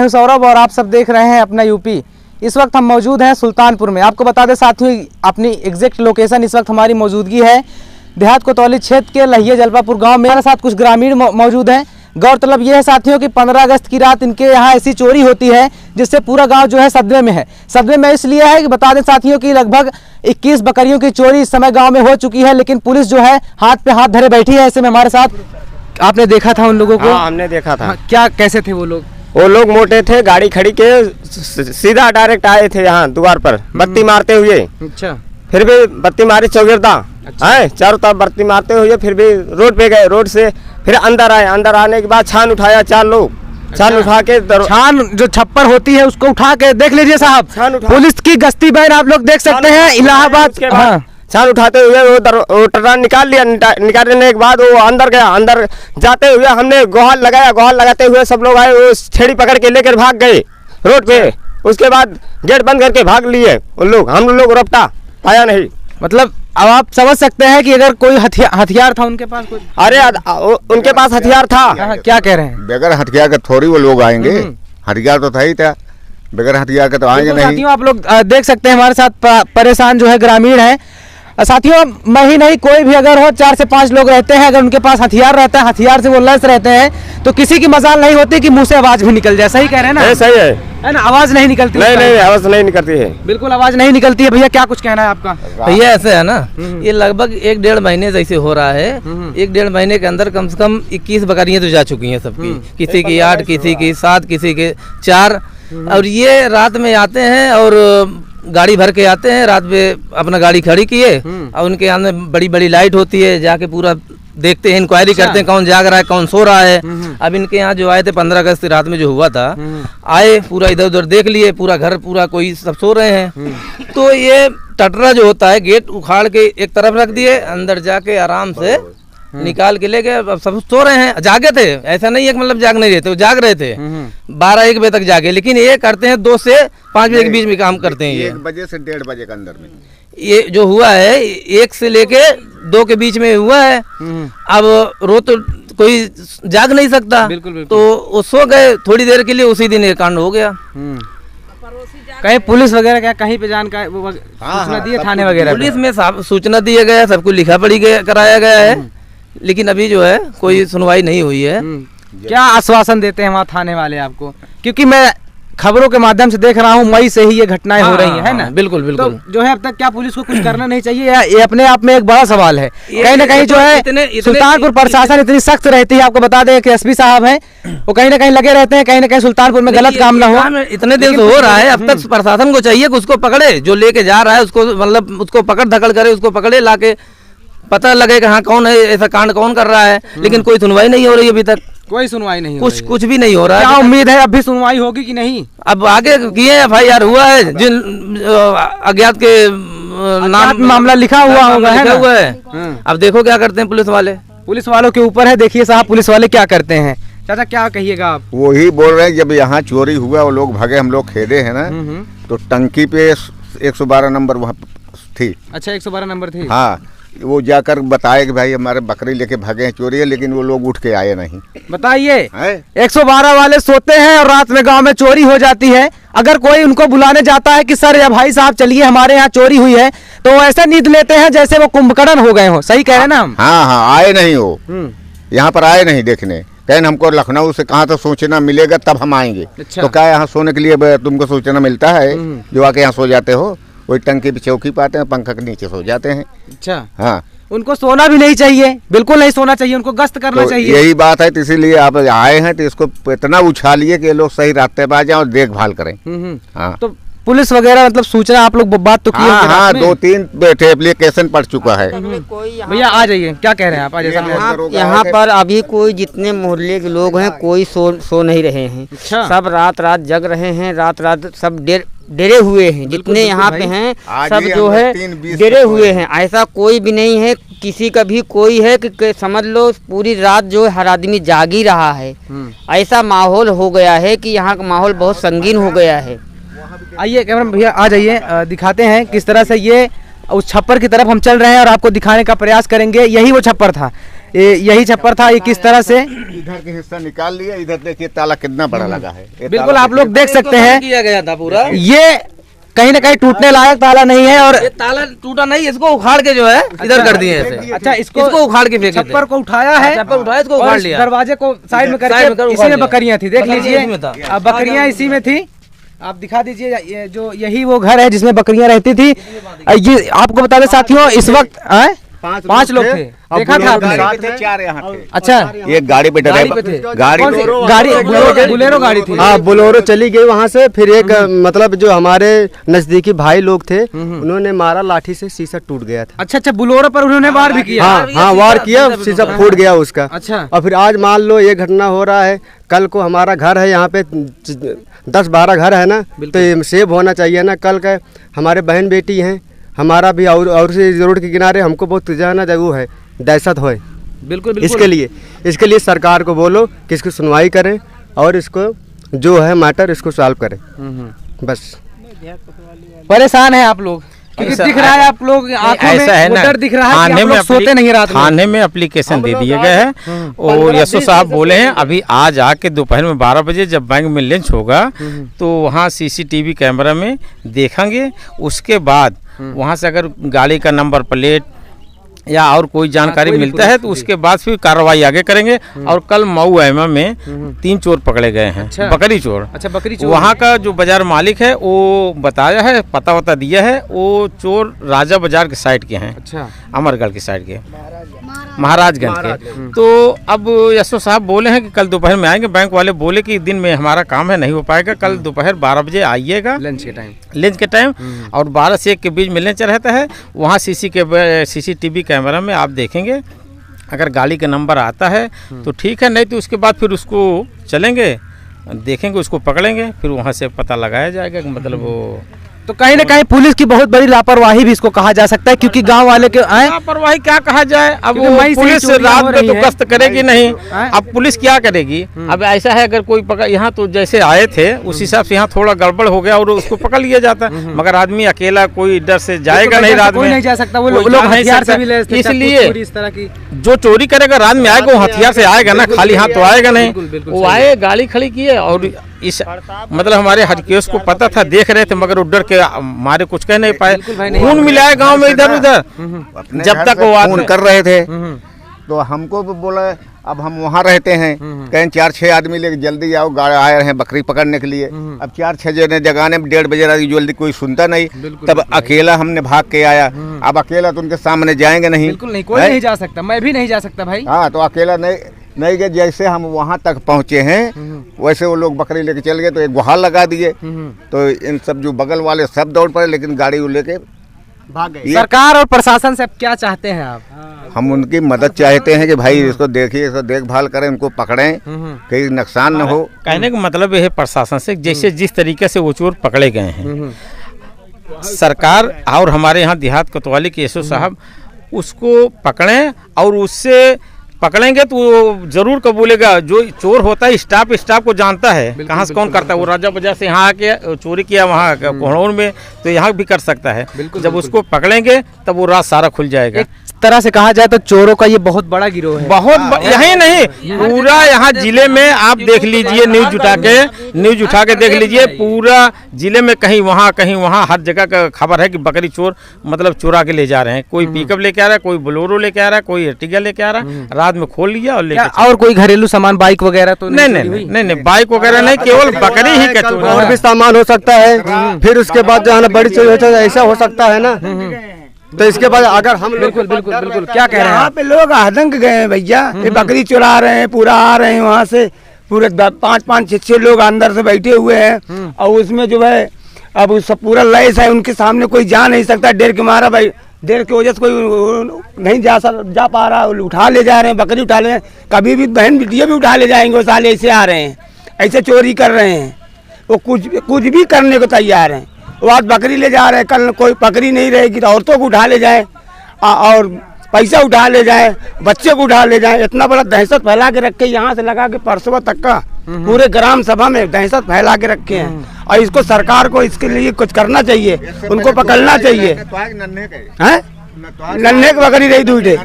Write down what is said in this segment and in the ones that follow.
हूं सौरभ और आप सब देख रहे हैं अपना यूपी। इस वक्त हम मौजूद हैं सुल्तानपुर में। आपको बता दें साथियों, अपनी एग्जैक्ट लोकेशन इस वक्त हमारी मौजूदगी है देहात कोतवाली क्षेत्र के लहिया जलपापुर गांव में। मेरे साथ कुछ ग्रामीण मौजूद हैं। गौरतलब ये है साथियों कि 15 अगस्त की रात इनके यहाँ ऐसी चोरी होती है जिससे पूरा गांव जो है सदमे में है। सदमे में इसलिए है कि बता दें साथियों कि लगभग 21 बकरियों की चोरी इस समय गांव में हो चुकी है, लेकिन पुलिस जो है हाथ पे हाथ धरे बैठी है। ऐसे में हमारे साथ आपने देखा था उन लोगों को? हाँ, हमने देखा था। हाँ, क्या कैसे थे वो लोग? वो लोग मोटे थे, गाड़ी खड़ी के सीधा डायरेक्ट आए थे यहाँ द्वार पर बत्ती मारते हुए। अच्छा, फिर फिर भी बत्ती मारी चौगिरदा है, चारों तरफ बत्ती मारते हुए फिर भी रोड पे गए। रोड से फिर अंदर आए। अंदर आने के बाद छान उठाया 4 लोग। छान उठा के छान जो छप्पर होती है उसको उठा के देख लीजिए साहब। पुलिस की गश्ती बैन आप लोग देख सकते हैं इलाहाबाद। हाँ, छान उठाते हुए वो टर्रान निकाल लिया। निकालने के बाद वो अंदर गया। अंदर जाते हुए हमने गुहार लगाया। गुहार लगाते हुए सब लोग आए, वो छेड़ी पकड़ के लेकर भाग गए रोड पे। उसके बाद गेट बंद करके भाग लिए उन लोग। हम लोग रपटा पाया नहीं। मतलब अब आप समझ सकते हैं कि अगर कोई हथियार था उनके पास कुछ? अरे उनके पास हथियार था। क्या कह रहे हैं? बगैर हथियार के थोड़ी वो लोग आएंगे। हथियार तो था ही था, बगैर हथियार के तो आएंगे नहीं। साथियों आप लोग देख सकते हैं हमारे साथ परेशान जो है ग्रामीण है। साथियों मैं ही नहीं, कोई भी अगर हो 4 से 5 लोग रहते हैं, अगर उनके पास हथियार रहता है, हथियार से वो लड़ रहते हैं तो किसी की मजाल नहीं होती कि मुंह से आवाज भी निकल जाए। सही कह रहे हैं ना? सही है ना? आवाज नहीं निकलती। नहीं, आवाज नहीं निकलती है। बिल्कुल आवाज नहीं निकलती है। भैया क्या कुछ कहना है आपका? भैया ऐसे है ना, ये लगभग 1-1.5 महीने से ऐसे हो रहा है। 1-1.5 महीने के अंदर कम से कम 21 बकरियां तो जा चुकी हैं सबकी। किसी की 8, किसी की 7, किसी के 4। और ये रात में आते हैं और गाड़ी भर के आते हैं। रात में अपना गाड़ी खड़ी किए और उनके यहाँ में बड़ी बड़ी लाइट होती है, जाके पूरा देखते हैं, इंक्वायरी करते हैं कौन जाग रहा है, कौन सो रहा है। अब इनके यहाँ जो आए थे 15 अगस्त की रात में जो हुआ था, आए पूरा इधर उधर देख लिए, पूरा घर पूरा कोई सब सो रहे हैं। तो ये टटरा जो होता है गेट उखाड़ के एक तरफ रख दिए, अंदर जाके आराम से निकाल के ले गए। अब सब सो रहे हैं, जागे थे। ऐसा नहीं है कि मतलब जाग नहीं रहे थे, वो जाग रहे थे। 12-1 बजे तक जागे, लेकिन ये करते हैं 2 से 5 बजे के बीच में काम करते हैं। ये 1 बजे से 1:30 बजे के अंदर में ये जो हुआ है 1 से लेके 2 के बीच में हुआ है। अब रो तो कोई जाग नहीं सकता। बिल्कुल। तो वो सो गए थोड़ी देर के लिए, उसी दिन ये कांड हो गया। कहीं पुलिस वगैरह क्या कहीं पे जानकारी सूचना दिए थाने वगैरह? पुलिस में सूचना दिया गया, सबको लिखा पढ़ी कराया गया है, लेकिन अभी जो है कोई सुनवाई नहीं हुई है। क्या आश्वासन देते हैं वहाँ थाने वाले आपको? क्योंकि मैं खबरों के माध्यम से देख रहा हूँ मई से ही ये घटनाएं हो रही है ना? बिल्कुल बिल्कुल। तो जो है अब तक क्या पुलिस को कुछ करना नहीं चाहिए? ये अपने आप में एक बड़ा सवाल है। कहीं ना कहीं जो है सुल्तानपुर प्रशासन इतनी सख्त रहती है। आपको बता दें कि एसपी साहब हैं, वो कहीं ना कहीं लगे रहते हैं, कहीं ना कहीं सुल्तानपुर में गलत काम ना हो। इतने दिन से हो रहा है, अब तक प्रशासन को चाहिए कि उसको पकड़े, जो लेके जा रहा है उसको, मतलब उसको पकड़ धकड़ करे, उसको पकड़े, लाके पता लगे कि हाँ कौन है, ऐसा कांड कौन कर रहा है। लेकिन कोई सुनवाई नहीं हो रही अभी तक। कोई सुनवाई नहीं, कुछ भी नहीं हो रहा है। क्या उम्मीद है अभी सुनवाई होगी कि नहीं? अब आगे किए FIR हुआ है, जिन अज्ञात के नाम मामला लिखा हुआ होगा, है ना? अब देखो क्या करते हैं पुलिस वाले। पुलिस वालों के ऊपर है। देखिए साहब पुलिस वाले क्या करते हैं। चाचा क्या कहिएगा आप? वही बोल रहे हैं, जब यहाँ चोरी हुआ वो लोग भागे, हम लोग खेदे हैं ना, तो टंकी पे 112 नंबर वहाँ थी। अच्छा, 112 नंबर थी। हाँ, वो जाकर बताए कि भाई हमारे बकरी लेके भागे हैं, चोरी है, लेकिन वो लोग उठ के आए नहीं। बताइए, 112 वाले सोते हैं और रात में गांव में चोरी हो जाती है। अगर कोई उनको बुलाने जाता है कि सर या भाई साहब चलिए हमारे यहाँ चोरी हुई है, तो वो ऐसे नींद लेते हैं जैसे वो कुंभकर्ण हो गए हो। सही कह रहे हैं ना हम? हाँ, आए नहीं हो, यहाँ पर आए नहीं देखने। कहीं हमको लखनऊ से कहाँ तो सूचना मिलेगा तब हम आएंगे। अच्छा। तो क्या यहाँ सोने के लिए तुमको सूचना मिलता है जो आके यहाँ सो जाते हो? वही टंकी पे चौकी पाते हैं, पंखा के नीचे सो जाते हैं। अच्छा। हाँ, उनको सोना भी नहीं चाहिए, बिल्कुल नहीं सोना चाहिए, उनको गश्त करना तो चाहिए। यही बात है, तो इसीलिए आप आए हैं, तो इसको इतना उछालिए कि लोग सही रास्ते पे आ जाए और देखभाल करें। हाँ, तो पुलिस वगैरह मतलब सूचना आप लोग बात तो की? हाँ, 2-3 एप्लीकेशन पड़ चुका है। भैया आ जाइए, क्या कह रहे हैं आप? यहाँ पर अभी कोई जितने मोहल्ले के लोग हैं कोई सो नहीं रहे हैं। अच्छा। सब रात जग रहे हैं, रात सब डरे हुए हैं। जितने यहाँ पे हैं सब जो है डरे हुए हैं। ऐसा कोई भी नहीं है, किसी का भी कोई है कि समझ लो पूरी रात जो है हर आदमी जाग ही रहा है। ऐसा माहौल हो गया है कि यहाँ का माहौल बहुत संगीन हो गया है। आइए कैमरा भैया आ जाइए, दिखाते हैं किस तरह से ये उस छप्पर की तरफ हम चल रहे हैं और आपको दिखाने का प्रयास करेंगे। यही वो छप्पर था, यही छप्पर था। ये किस तरह से इधर के हिस्सा निकाल लिया, इधर देखिए ताला कितना बड़ा लगा है। बिल्कुल आप लोग देख सकते हैं, किया गया था पूरा। ये कहीं ना कहीं टूटने लायक ताला नहीं है और ये ताला टूटा नहीं, इसको उखाड़ के जो है इधर कर दिए ऐसे। अच्छा, इसको उखाड़ के फेंके थे। छप्पर को उठाया है, छप्पर उठाया, इसको और उखाड़ इस लिया, दरवाजे को साइड में करके इसी में बकरियां थी। देख लीजिए, अब बकरियां इसी में थी। आप दिखा दीजिए, ये जो यही वो घर है जिसमें बकरियां रहती थी। ये आपको बता दें साथियों, इस वक्त 5 लोग थे, देखा था आपने? 4 यहाँ थे। अच्छा, ये गाड़ी पे गाड़ी बुलेरो गाड़ी थी। हाँ, बोलेरो चली गई वहाँ से। फिर एक मतलब जो हमारे नजदीकी भाई लोग थे, उन्होंने मारा, लाठी से शीशा टूट गया था। अच्छा, बुलेरो पर उन्होंने वार भी किया। हाँ, वार किया, शीशा फूट गया उसका। अच्छा, और फिर आज मान लो ये घटना हो रहा है, कल को हमारा घर है यहाँ पे 10-12 घर है ना, तो ये सेव होना चाहिए ना। कल का हमारे बहन बेटी हैं, हमारा भी और से रोड के किनारे, हमको बहुत जाना जगह है, दहशत हो। बिल्कुल इसके लिए सरकार को बोलो कि इसकी सुनवाई करें और इसको जो है मैटर इसको सॉल्व करें। बस परेशान है आप लोग, क्योंकि दिख रहा है आप लोग आंखों में वो डर दिख रहा है कि आप लोग सोते नहीं रात में। थाने में एप्लीकेशन दे दिए गए हैं और यशो साहब बोले हैं अभी आज आके दोपहर में 12 बजे जब बैंक में लंच होगा तो वहाँ CCTV कैमरा में देखेंगे। उसके बाद वहाँ से अगर गाड़ी का नंबर प्लेट या और कोई जानकारी मिलता है तो उसके बाद फिर कार्रवाई आगे करेंगे। और कल मऊ एमा में 3 चोर पकड़े गए हैं। अच्छा। बकरी चोर। अच्छा, बकरी चोर। वहाँ का जो बाजार मालिक है वो बताया है, पता वता दिया है, वो चोर राजा बाजार के साइड के हैं। अच्छा, अमरगढ़ की साइड के, महाराजगंज के। तो अब यशो साहब बोले हैं कि कल दोपहर में आएंगे। बैंक वाले बोले कि दिन में हमारा काम है, नहीं हो पाएगा, कल दोपहर 12 बजे आइएगा लंच के टाइम और 12 से 1 के बीच मिलने रहता है। वहाँ CCTV कैमरा में आप देखेंगे, अगर गाड़ी का नंबर आता है तो ठीक है, नहीं तो उसके बाद फिर उसको चलेंगे, देखेंगे, उसको पकड़ेंगे, फिर वहाँ से पता लगाया जाएगा कि मतलब वो। तो कहीं ना कहीं पुलिस की बहुत बड़ी लापरवाही भी इसको कहा जा सकता है, क्योंकि गांव वाले के लापरवाही क्या कहा जाए। अब पुलिस रात में तो गश्त करेगी नहीं, अब पुलिस क्या करेगी। अब ऐसा है, अगर कोई पकड़, यहाँ तो जैसे आए थे उस हिसाब से यहाँ थोड़ा गड़बड़ हो गया और उसको पकड़ लिया जाता, मगर आदमी अकेला कोई डर से जाएगा नहीं, रात में नहीं जा सकता। वो लोग हथियार से भी ले, इसलिए इस तरह की जो चोरी करेगा रात में आएगा, वो हथियार से आएगा ना, खाली हाथ तो आएगा नहीं। वो आए, गाड़ी खड़ी की है और इस मतलब हमारे हरकेश को पता था, देख रहे थे, मगर वो डर के मारे कुछ कह नहीं पाए। खून मिलाए गांव में इधर उधर, जब तक वो फोन कर रहे थे तो हमको भी बोला, अब हम वहाँ रहते हैं, कहीं 4-6 आदमी लेके जल्दी आओ, गाड़ी आए हैं बकरी पकड़ने के लिए। अब 4-6 जने जगाने में 1:30 बजे रात, जल्दी कोई सुनता नहीं। तब अकेला हमने भाग के आया। अब अकेला तो उनके सामने जाएंगे नहीं, बिल्कुल नहीं, कोई नहीं जा सकता, मैं भी नहीं जा सकता भाई। हाँ, तो अकेला नहीं गए। जैसे हम वहाँ तक पहुँचे हैं वैसे वो लोग बकरी लेके चल गए, तो एक गुहार लगा दिए। तो इन सब जो बगल वाले सब दौड़ पड़े, लेकिन गाड़ी वो लेके भाग गए। सरकार और प्रशासन से अब क्या चाहते हैं आप? हम उनकी मदद चाहते हैं कि भाई इसको देखिए, इसको देखभाल करें, उनको पकड़ें, कहीं नुकसान न हो। कहने का मतलब यह है प्रशासन से, जैसे जिस तरीके से वो चोर पकड़े गए हैं, सरकार और हमारे यहाँ देहात कोतवाली के यशो साहब उसको पकड़ें और उससे पकड़ेंगे तो वो जरूर कबूलेगा। जो चोर होता है स्टाफ को जानता है कहाँ से कौन करता है। वो राजा बाजार से यहाँ आके चोरी किया वहाँ कोहड़ौर में, तो यहाँ भी कर सकता है। जब उसको पकड़ेंगे तब वो राज सारा खुल जाएगा। तरह से कहा जाए तो चोरों का ये बहुत बड़ा गिरोह है। यही नहीं, पूरा यहाँ जिले में आप देख लीजिए, न्यूज उठा के देख लीजिए, पूरा जिले में कहीं वहाँ हर जगह का खबर है कि बकरी चोर मतलब चुरा के ले जा रहे हैं। कोई पिकअप लेके आ रहा है, कोई बोलेरो लेके आ रहा है, कोई एर्टिगा लेके आ रहा है, रात में खोल लिया और लेके। और कोई घरेलू सामान, बाइक वगैरह तो नहीं, बाइक वगैरह नहीं, केवल बकरी ही का चोरी। और भी सामान हो सकता है, फिर उसके बाद जो है ना बड़ी चोरी होता है, ऐसा हो सकता है ना। तो इसके बाद अगर हम बिल्कुल क्या कह रहे हैं? यहाँ पे लोग आतंक गए हैं भैया, ये बकरी चुरा रहे हैं, पूरा आ रहे हैं वहाँ से, पूरे 5-5-6 लोग अंदर से बैठे हुए हैं। और उसमें जो है अब उस पूरा लैस है, उनके सामने कोई जा नहीं सकता, डर के मारा भाई, डर की वजह से कोई नहीं जा पा रहा। उठा ले जा रहे हैं, बकरी उठा ले, कभी भी बहन बिटिया भी उठा ले जाएंगे। वो साले ऐसे आ रहे हैं, ऐसे चोरी कर रहे हैं, वो कुछ भी करने को तैयार हैं। वो आज बकरी ले जा रहे हैं, कल कोई बकरी नहीं रहेगी तो औरतों को उठा ले जाए और पैसा उठा ले जाए, बच्चे को उठा ले जाए। इतना बड़ा दहशत फैला के रखे, यहाँ से लगा के परसों तक का पूरे ग्राम सभा में दहशत फैला के रखे हैं और इसको सरकार को इसके लिए कुछ करना चाहिए, उनको पकड़ना चाहिए। हैं नन्हे की बकरी रही दूटे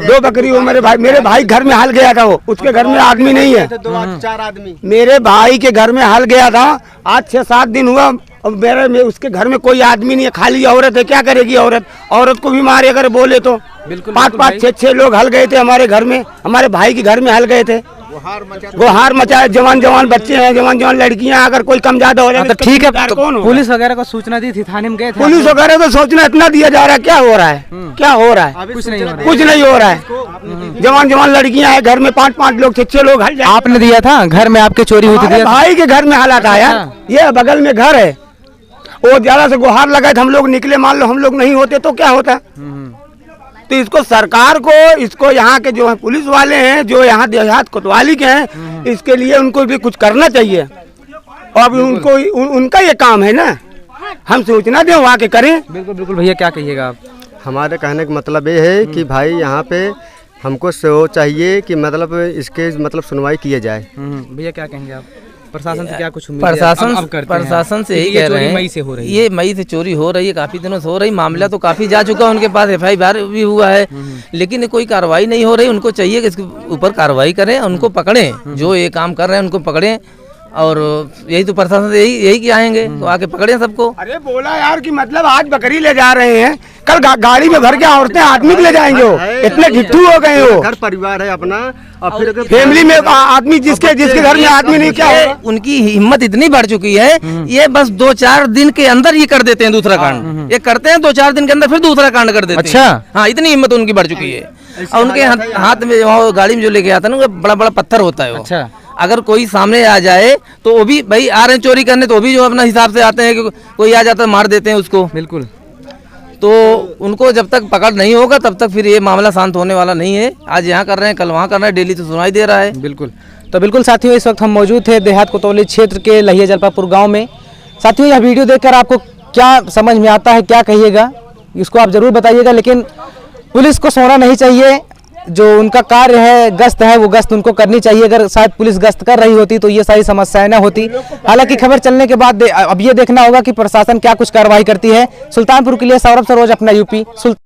2 बकरी वो मेरे भाई घर में हाल गया था, वो उसके घर में आदमी नहीं है, 4 आदमी मेरे भाई के घर में हाल गया था, आज 6-7 दिन हुआ और मेरे उसके घर में कोई आदमी नहीं है, खाली औरत है। क्या करेगी औरत को भी मारे अगर बोले तो। 5-5, 6-6 लोग हल गए थे हमारे घर में, हमारे भाई के घर में हल गए थे। गुहार मचाए, जवान बच्चे हैं, जवान लड़कियां, अगर कोई कम ज्यादा हो जाए तो ठीक है। तो कौन पुलिस वगैरह को सूचना दी थी, थाने में गए थे? पुलिस वगैरह तो सोचना इतना दिया जा रहा है, क्या हो रहा है, क्या हो रहा है? कुछ नहीं हो रहा है। कुछ नहीं हो रहा है। जवान लड़कियां हैं घर में, 5-5 लोग, 6-6 लोग हल जाए। आपने दिया था घर में, आपके चोरी हुई थी? भाई के घर में हालात आया, ये बगल में घर है, वो ज्यादा से गुहार लगाए थे, हम लोग निकले, मान लो हम लोग नहीं होते तो क्या होता। तो इसको सरकार को, इसको यहाँ के जो है पुलिस वाले हैं, जो यहाँ देहात कोतवाली के हैं, इसके लिए उनको भी कुछ करना चाहिए। और उनको उनका ये काम है ना, हम सूचना दें वहाँ के करें। बिल्कुल भैया, क्या कहिएगा आप? हमारे कहने का मतलब ये है कि भाई यहाँ पे हमको चाहिए कि मतलब इसके मतलब सुनवाई किए जाए। भैया क्या कहेंगे आप? प्रशासन से क्या कुछ उम्मीद है? प्रशासन से यही कह रहे हैं, मई से हो रही है, ये मई से चोरी हो रही है, काफी दिनों से हो रही, मामला तो काफी जा चुका है उनके पास, FIR भी हुआ है, लेकिन कोई कार्रवाई नहीं हो रही। उनको चाहिए कि इसके ऊपर कार्रवाई करें, उनको पकड़ें, जो ये काम कर रहे हैं उनको पकड़ें। और यही तो प्रशासन से यही कि आएंगे तो आके पकड़े सबको। अरे बोला यार कि मतलब आज बकरी ले जा रहे हैं, कल गाड़ी में भर के औरतें आदमी को ले जाएंगे, वो इतने ढिट्ठू हो गए हो। घर परिवार है अपना, और फिर फैमिली में आदमी जिसके घर में आदमी नहीं, क्या होगा? उनकी हिम्मत इतनी बढ़ चुकी है, ये बस 2-4 दिन के अंदर ये कर देते हैं दूसरा कांड, ये करते हैं 2-4 दिन के अंदर फिर दूसरा कांड कर देते हैं। अच्छा, हाँ, इतनी हिम्मत उनकी बढ़ चुकी है। और उनके हाथ में गाड़ी में जो लेके आता है ना, बड़ा पत्थर होता है वो। अच्छा, अगर कोई सामने आ जाए तो वो भी भाई आ रहे हैं चोरी करने, तो भी जो अपना हिसाब से आते हैं कि कोई आ जाता है मार देते हैं उसको। बिल्कुल। तो उनको जब तक पकड़ नहीं होगा तब तक फिर ये मामला शांत होने वाला नहीं है। आज यहाँ कर रहे हैं, कल वहाँ कर रहे हैं, डेली तो सुनाई दे रहा है। बिल्कुल। तो बिल्कुल साथियों, इस वक्त हम मौजूद थे देहात कोतवाली क्षेत्र के लहिया जलपापुर गाँव में। साथियों, यह वीडियो देखकर आपको क्या समझ में आता है, क्या कहिएगा, इसको आप जरूर बताइएगा। लेकिन पुलिस को सोना नहीं चाहिए, जो उनका कार्य है, गश्त है, वो गश्त उनको करनी चाहिए। अगर शायद पुलिस गश्त कर रही होती तो ये सारी समस्याएं ना होती। हालांकि खबर चलने के बाद अब ये देखना होगा कि प्रशासन क्या कुछ कार्रवाई करती है। सुल्तानपुर के लिए सौरभ सरोज, अपना यूपी।